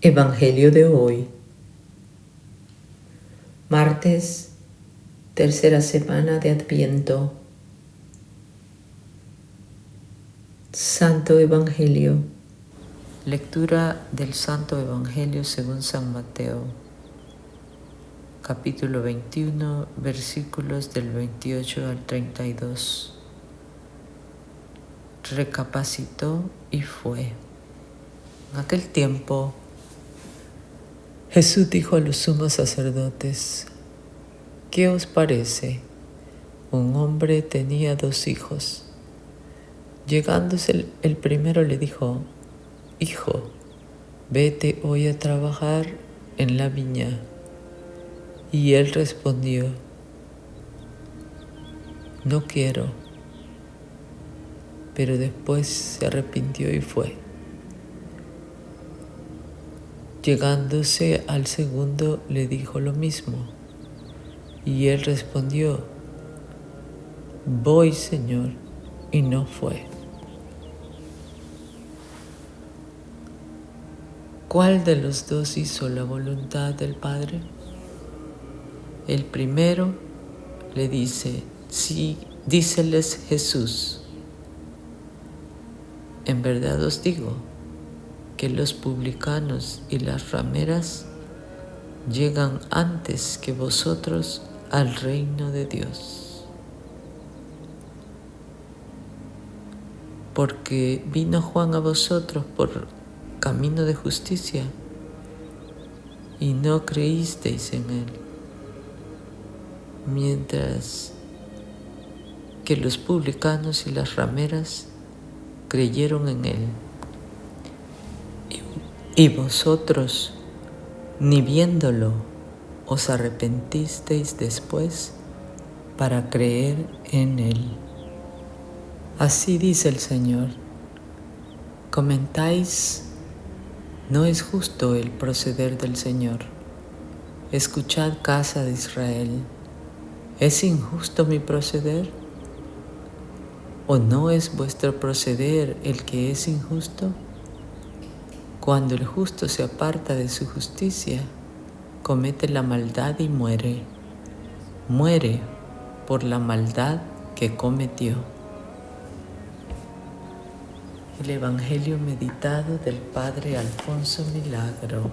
Evangelio de hoy, martes, tercera semana de Adviento. Santo Evangelio. Lectura del Santo Evangelio según San Mateo, capítulo 21, versículos del 28 al 32. Recapacitó y fue. En aquel tiempo, Jesús dijo a los sumos sacerdotes: ¿Qué os parece? Un hombre tenía 2 hijos. Llegándose el primero le dijo: Hijo, vete hoy a trabajar en la viña. Y él respondió: No quiero. Pero después se arrepintió y fue. Llegándose al segundo le dijo lo mismo. Y él respondió: Voy, Señor, y no fue. ¿Cuál de los dos hizo la voluntad del Padre? El primero le dice: Sí, díceles Jesús: En verdad os digo que los publicanos y las rameras llegan antes que vosotros al reino de Dios. Porque vino Juan a vosotros por camino de justicia y no creísteis en él, mientras que los publicanos y las rameras creyeron en él. Y vosotros, ni viéndolo, os arrepentisteis después para creer en él. Así dice el Señor. Comentáis: no es justo el proceder del Señor. Escuchad, casa de Israel. ¿Es injusto mi proceder? ¿O no es vuestro proceder el que es injusto? Cuando el justo se aparta de su justicia, comete la maldad y muere. Muere por la maldad que cometió. El Evangelio meditado del Padre Alfonso Milagro.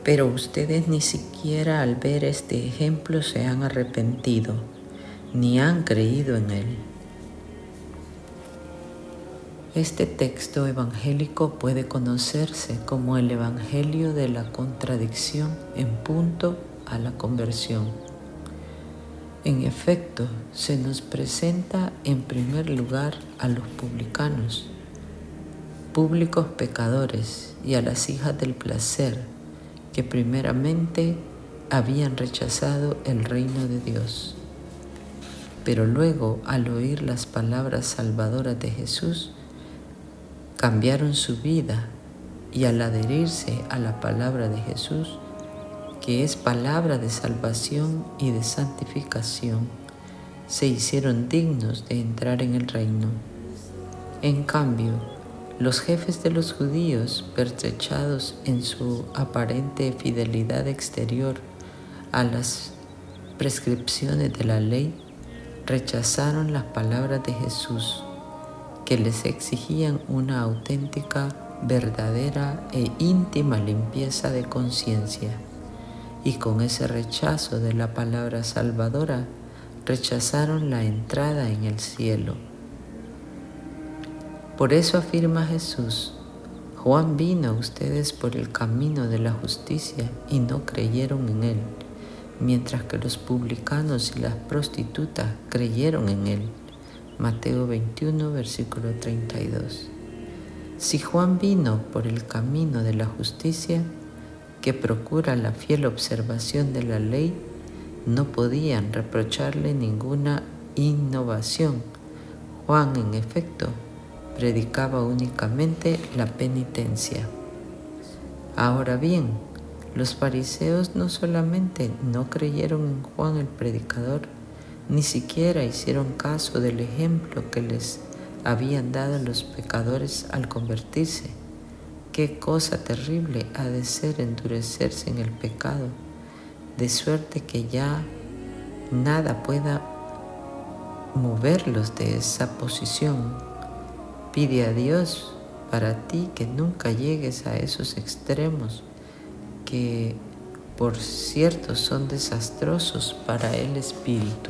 Pero ustedes ni siquiera al ver este ejemplo se han arrepentido, ni han creído en él. Este texto evangélico puede conocerse como el Evangelio de la contradicción en punto a la conversión. En efecto, se nos presenta en primer lugar a los publicanos, públicos pecadores, y a las hijas del placer, que primeramente habían rechazado el reino de Dios. Pero luego, al oír las palabras salvadoras de Jesús, cambiaron su vida y al adherirse a la palabra de Jesús, que es palabra de salvación y de santificación, se hicieron dignos de entrar en el reino. En cambio, los jefes de los judíos, pertrechados en su aparente fidelidad exterior a las prescripciones de la ley, rechazaron las palabras de Jesús, que les exigían una auténtica, verdadera e íntima limpieza de conciencia. Y con ese rechazo de la palabra salvadora, rechazaron la entrada en el cielo. Por eso afirma Jesús: Juan vino a ustedes por el camino de la justicia y no creyeron en él, mientras que los publicanos y las prostitutas creyeron en él. Mateo 21, versículo 32. Si Juan vino por el camino de la justicia, que procura la fiel observación de la ley, no podían reprocharle ninguna innovación. Juan, en efecto, predicaba únicamente la penitencia. Ahora bien, los fariseos no solamente no creyeron en Juan el predicador, ni siquiera hicieron caso del ejemplo que les habían dado los pecadores al convertirse. Qué cosa terrible ha de ser endurecerse en el pecado, de suerte que ya nada pueda moverlos de esa posición. Pide a Dios para ti que nunca llegues a esos extremos que, por cierto, son desastrosos para el espíritu.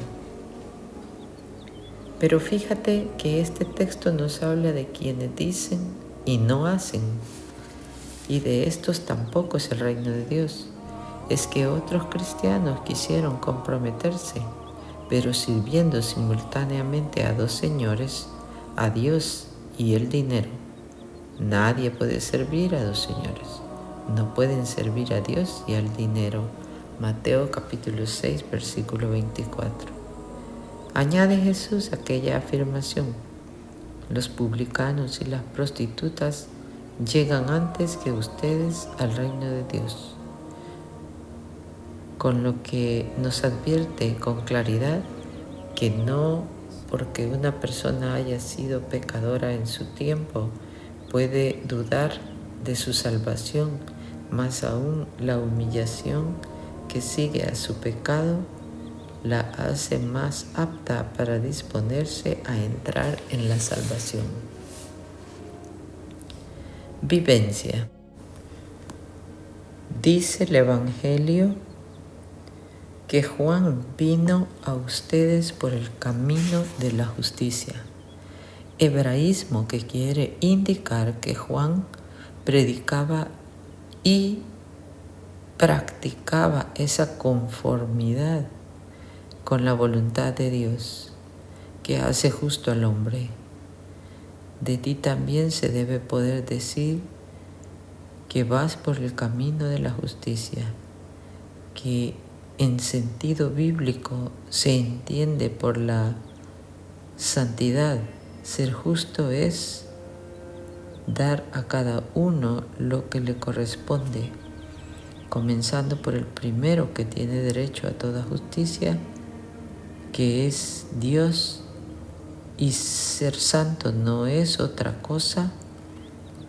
Pero fíjate que este texto nos habla de quienes dicen y no hacen, y de estos tampoco es el reino de Dios. Es que otros cristianos quisieron comprometerse, pero sirviendo simultáneamente a dos señores, a Dios y el dinero. Nadie puede servir a dos señores. No pueden servir a Dios y al dinero. Mateo capítulo 6, versículo 24. Añade Jesús aquella afirmación: los publicanos y las prostitutas llegan antes que ustedes al reino de Dios. Con lo que nos advierte con claridad que no porque una persona haya sido pecadora en su tiempo puede dudar de su salvación, más aún la humillación que sigue a su pecado la hace más apta para disponerse a entrar en la salvación. Vivencia. Dice el Evangelio que Juan vino a ustedes por el camino de la justicia, hebraísmo que quiere indicar que Juan predicaba y practicaba esa conformidad con la voluntad de Dios que hace justo al hombre. De ti también se debe poder decir que vas por el camino de la justicia, que en sentido bíblico se entiende por la santidad. Ser justo es dar a cada uno lo que le corresponde, comenzando por el primero que tiene derecho a toda justicia, que es Dios, y ser santo no es otra cosa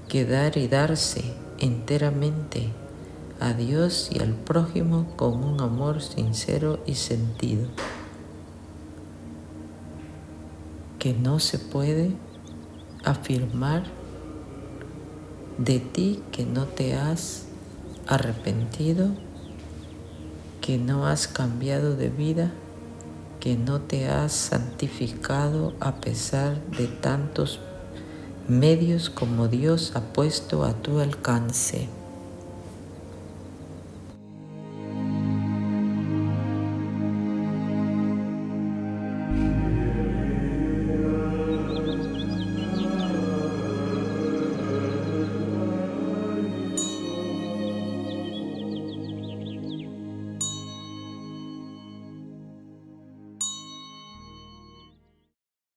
que dar y darse enteramente a Dios y al prójimo con un amor sincero y sentido, que no se puede afirmar de ti que no te has arrepentido, que no has cambiado de vida, que no te has santificado a pesar de tantos medios como Dios ha puesto a tu alcance.